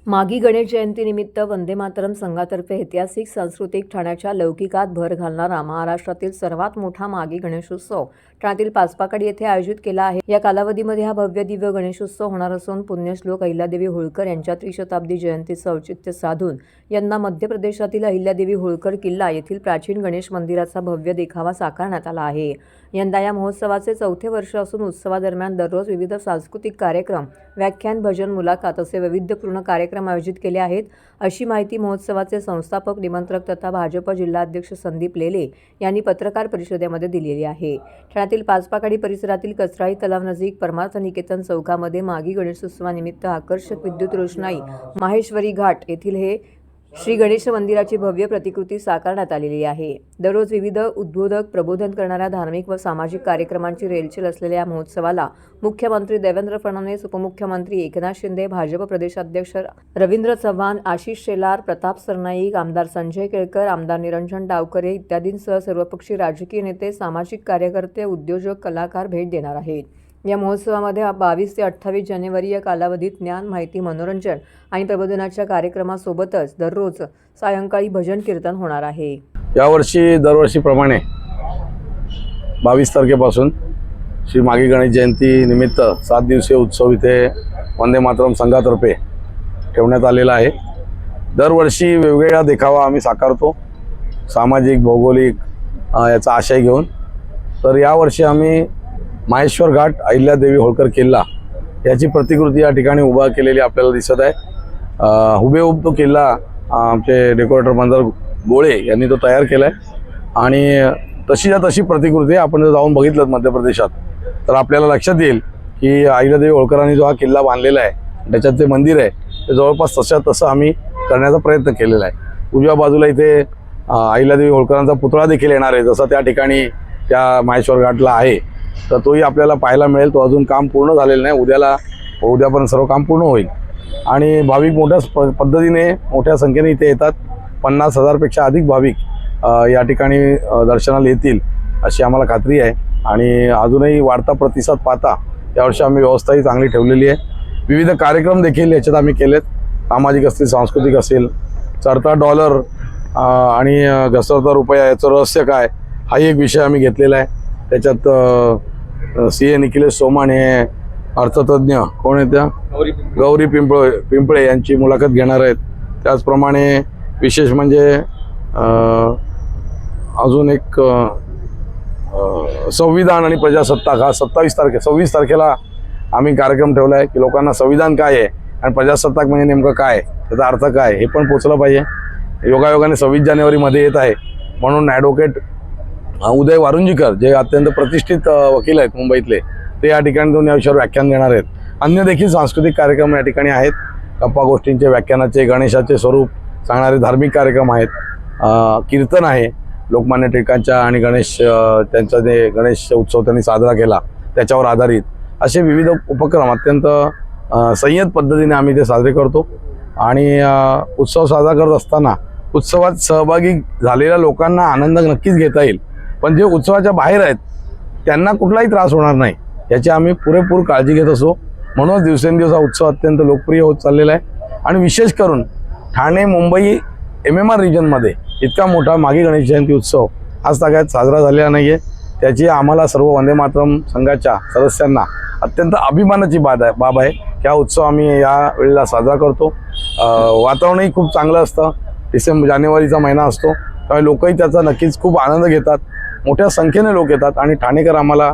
मागी गणेश जयंतीनिमित्त वंदे मातरम संघातर्फे ऐतिहासिक सांस्कृतिक ठाण्याच्या लौकिकात भर घालणारा महाराष्ट्रातील सर्वात मोठा मागी गणेशोत्सव ठाण्यातील पाचपाकडी येथे आयोजित केला आहे। या कालावधीमध्ये हा भव्य दिव्य गणेशोत्सव होणार असून पुण्यश्लोक अहिल्यादेवी होळकर यांच्या त्रिशताब्दी जयंतीचं औचित्य साधून यंदा मध्य प्रदेशातील अहिल्यादेवी होळकर किल्ला येथील प्राचीन गणेश मंदिराचा भव्य देखावा साकारण्यात आला आहे। यंदा या महोत्सवाचे 4थे वर्ष असून उत्सवादरम्यान दररोज विविध सांस्कृतिक कार्यक्रम, व्याख्यान, भजन, मुलाखत असे वैविध्यपूर्ण कार्यक्रम आयोजित केले आहेत, अशी माहिती महोत्सवाचे संस्थापक, निमंत्रक तथा भाजप जिल्हाध्यक्ष संदीप लेले यांनी पत्रकार परिषदेमध्ये दिलेली आहे। ठाण्यातील पाचपाकडी परिसरातील कचराई तलावानजीक परमार्थ निकेतन चौकामध्ये मागी गणेशोत्सवानिमित्त आकर्षक विद्युत रोषणाई माहेश्वरी घाट येथील हे श्री गणेश मंदिराची भव्य प्रतिकृती साकारण्यात आलेली आहे। दररोज विविध उद्बोधक, प्रबोधन करणाऱ्या धार्मिक व सामाजिक कार्यक्रमांची रेलचेल असलेल्या या महोत्सवाला मुख्यमंत्री देवेंद्र फडणवीस, उपमुख्यमंत्री एकनाथ शिंदे, भाजप प्रदेशाध्यक्ष रवींद्र चव्हाण, आशिष शेलार, प्रताप सरनाईक, आमदार संजय केळकर, आमदार निरंजन डावकरे इत्यादींसह सर्वपक्षीय राजकीय नेते, सामाजिक कार्यकर्ते, उद्योजक, कलाकार भेट देणार आहेत। या महोत्सवामध्ये 22 ते 28 जानेवारी या कालावधीत ज्ञान, माहिती, मनोरंजन आणि प्रबोधनाच्या कार्यक्रमासोबतच दररोज सायंकाळी भजन कीर्तन होणार आहे। यावर्षी दरवर्षीप्रमाणे 22 तारखेपासून श्री मागी गणेश जयंती निमित्त 7 दिवसीय उत्सव इथे वंदे मातरम संघातर्फे ठेवण्यात आलेला आहे। दरवर्षी वेगवेगळा देखावा आम्ही साकारतो, सामाजिक, भौगोलिक याचा आशय घेऊन। तर यावर्षी आम्ही माहेश्वर घाट, अहिल्यादेवी होळकर किल्ला याची प्रतिकृती या ठिकाणी उभा केलेली आपल्याला दिसत आहे। हुबेहूब तो किल्ला आमचे डेकोरेटर मंदार गोळे यांनी तो तयार केला आहे आणि तशीच्या तशी प्रतिकृती आपण जर जाऊन बघितलं मध्य प्रदेशात तर आपल्याला लक्षात येईल की अहिल्यादेवी होळकरांनी जो हा किल्ला बांधलेला आहे, त्याच्यात जे मंदिर आहे ते जवळपास तसं आम्ही करण्याचा प्रयत्न केलेला आहे। उजव्या बाजूला इथे अहिल्यादेवी होळकरांचा पुतळा देखील येणार आहे, जसं त्या ठिकाणी त्या माहेश्वर घाटला आहे, तर तोही आपल्याला पाहायला मिळेल। तो अजून काम पूर्ण झालेलं नाही, उद्यापर्यंत सर्व काम पूर्ण होईल आणि भाविक मोठ्या पद्धतीने मोठ्या संख्येने इथे येतात। 50,000 पेक्षा अधिक भाविक या ठिकाणी दर्शनाला येतील अशी आम्हाला खात्री आहे आणि अजूनही वाढता प्रतिसाद पाहता यावर्षी आम्ही व्यवस्थाही चांगली ठेवलेली आहे। विविध कार्यक्रम देखील याच्यात आम्ही केलेत, सामाजिक असतील, सांस्कृतिक असेल। चढता डॉलर आणि घसरता रुपया याचं रहस्य काय हाही एक विषय आम्ही घेतलेला आहे। त्याच्यात CA निखिलेश सोमान हे अर्थतज्ञ कोण आहेत, त्या गौरी पिंपळे यांची मुलाखत घेणार आहेत। त्याचप्रमाणे विशेष म्हणजे अजून एक संविधान आणि प्रजासत्ताक हा 26 तारखेला आम्ही कार्यक्रम ठेवला आहे की लोकांना संविधान काय आहे आणि प्रजासत्ताक म्हणजे नेमकं काय, त्याचा अर्थ काय हे पण पोचलं पाहिजे। योगायोगाने 26 जानेवारीमध्ये येत आहे म्हणून ॲडव्होकेट उदय वारुंजीकर जे अत्यंत प्रतिष्ठित वकील आहेत मुंबईतले, ते या ठिकाणी जाऊन या विषयावर व्याख्यान देणार आहेत। अन्य देखील सांस्कृतिक कार्यक्रम या ठिकाणी आहेत, गप्पा गोष्टींचे, व्याख्यानाचे, गणेशाचे स्वरूप सांगणारे धार्मिक कार्यक्रम आहेत, कीर्तन आहे लोकमान्य टिळकांच्या आणि गणेश त्यांचा जे गणेश उत्सव त्यांनी साजरा केला त्याच्यावर आधारित असे विविध उपक्रम अत्यंत संयत पद्धतीने आम्ही ते साजरे करतो आणि उत्सव साजरा करत असताना उत्सवात सहभागी झालेल्या लोकांना आनंद नक्कीच घेता येईल, पण जे उत्सवाच्या बाहेर आहेत त्यांना कुठलाही त्रास होणार नाही याची आम्ही पुरेपूर काळजी घेत असो। म्हणूनच दिवसेंदिवस हा उत्सव अत्यंत लोकप्रिय होत चाललेला आहे आणि विशेष करून ठाणे, मुंबई, MMR रिजनमध्ये इतका मोठा मागी गणेश जयंती उत्सव आज तागायत साजरा झालेला नाही आहे। त्याची आम्हाला सर्व वंदे मातरम संघाच्या सदस्यांना अत्यंत अभिमानाची बाब आहे की हा उत्सव आम्ही या वेळेला साजरा करतो। वातावरणही खूप चांगलं असतं, जानेवारीचा महिना असतो, त्यामुळे लोकही त्याचा नक्कीच खूप आनंद घेतात, मोठ्या संख्येने लोक येतात आणि ठाणेकर आम्हाला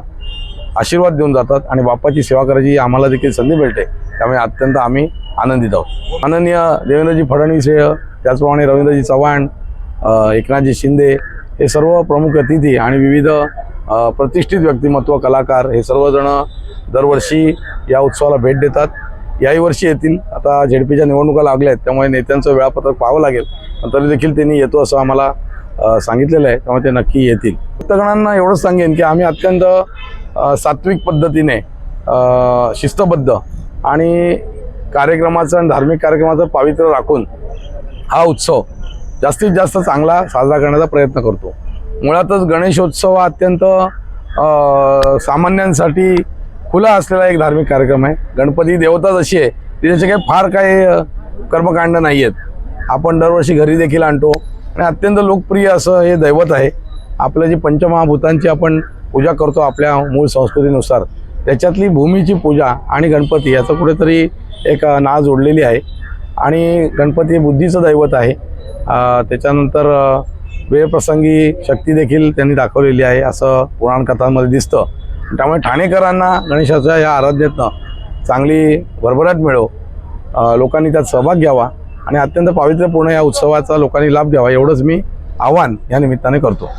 आशीर्वाद देऊन जातात आणि बाप्पाची सेवा करायची आम्हाला देखील संधी मिळते, त्यामुळे अत्यंत आम्ही आनंदित आहोत। माननीय देवेंद्रजी फडणवीस, त्याचप्रमाणे रवींद्रजी चव्हाण, एकनाथजी शिंदे हे सर्व प्रमुख अतिथी आणि विविध प्रतिष्ठित व्यक्तिमत्व, कलाकार हे सर्वजण दरवर्षी या उत्सवाला भेट देतात। याही वर्षी येतील। आता झेडपीच्या निवडणुका लागल्या आहेत त्यामुळे नेत्यांचं वेळापत्रक पाहावं लागेल, पण तरी देखील त्यांनी येतो असं आम्हाला सांगितलेलं आहे, त्यामुळे ते नक्की येतील। भक्तगणांना एवढंच सांगेन की आम्ही अत्यंत सात्विक पद्धतीने शिस्तबद्ध आणि कार्यक्रमाचं आणि धार्मिक कार्यक्रमाचं पावित्र्य राखून हा उत्सव जास्तीत जास्त चांगला साजरा करण्याचा प्रयत्न करतो। मुळातच गणेशोत्सव हा अत्यंत सामान्यांसाठी खुला असलेला एक धार्मिक कार्यक्रम आहे। गणपती देवता जशी आहे त्याचे काही फार काही कर्मकांड नाही आहेत. आपण दरवर्षी घरी देखील आणतो आणि अत्यंत लोकप्रिय असं हे दैवत आहे. आपलं जी पंचमहाभूतांची आपण पूजा करतो आपल्या मूळ संस्कृतीनुसार, त्याच्यातली भूमीची पूजा आणि गणपती याचं कुठेतरी एक नाळ जोडलेली आहे. आणि गणपती बुद्धीचं दैवत आहे. त्याच्यानंतर वेळप्रसंगी शक्ती देखील त्यांनी दाखवलेली आहे असं पुराण कथांमध्ये दिसतं. त्यामुळे ठाणेकरांना गणेशाच्या या आराधनेतनं चांगली भरभराट मिळो, लोकांनी त्यात सहभाग घ्यावा आणि अत्यंत पावित्र्यपूर्ण या उत्सवाचा लोकांनी लाभ घ्यावा, एवढंच मी आवाहन या निमित्ताने करतो.